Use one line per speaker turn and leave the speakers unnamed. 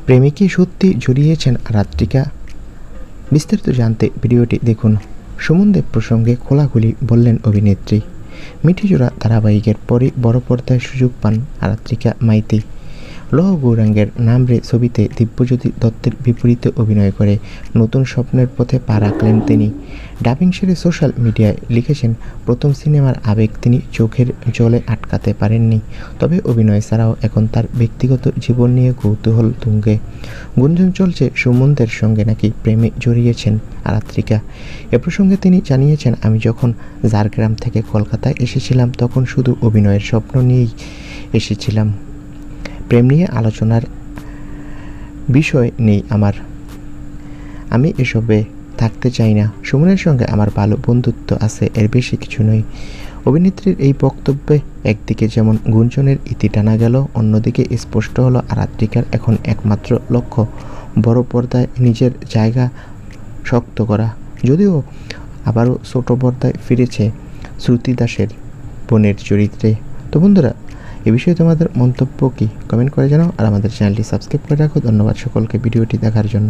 প্রেমিকে সত্যি জড়িয়েছেন আরাত্রিকা। বিস্তারিত জানতে ভিডিওটি দেখুন। সুমন দেব প্রসঙ্গে খোলাখুলি বললেন অভিনেত্রী। মিঠিজোড়া ধারাবাহিকের পরই বড় পর্দায় সুযোগ পান আরাত্রিকা মাইতি। লহ গৌরাঙ্গের নাম রে ছবিতে দিব্যজ্যোতি দত্তের বিপরীতে অভিনয় করে নতুন স্বপ্নের পথে পা রাখলেন তিনি। ডাবিং সেরে সোশ্যাল মিডিয়ায় লিখেছেন, প্রথম সিনেমার আবেগ তিনি চোখের জলে আটকাতে পারেননি। তবে অভিনয় ছাড়াও এখন তার ব্যক্তিগত জীবন নিয়ে কৌতূহল তুঙ্গে। গুঞ্জন চলছে সুমনদের সঙ্গে নাকি প্রেমে জড়িয়েছেন আরাত্রিকা। এ প্রসঙ্গে তিনি জানিয়েছেন, আমি যখন ঝাড়গ্রাম থেকে কলকাতায় এসেছিলাম তখন শুধু অভিনয়ের স্বপ্ন নিয়েই এসেছিলাম। প্রেম নিয়ে আলোচনার বিষয় নেই আমার, আমি এসবে থাকতে চাই না। সুমনের সঙ্গে আমার ভালো বন্ধুত্ব আছে, এর বেশি কিছু নয়। অভিনেত্রীর এই বক্তব্যে একদিকে যেমন গুঞ্জনের ইতি টানা গেল, অন্যদিকে স্পষ্ট হলো আরাত্রিকার এখন একমাত্র লক্ষ্য বড় পর্দায় নিজের জায়গা শক্ত করা। যদিও আবারও ছোট পর্দায় ফিরেছে শ্রুতি দাসের বোনের চরিত্রে। তো বন্ধুরা, এ বিষয়ে তোমাদের মন্তব্য কি কমেন্ট করে জানাও, আর আমাদের চ্যানেলটি সাবস্ক্রাইব করে রাখো। ধন্যবাদ সকলকে ভিডিওটি দেখার জন্য।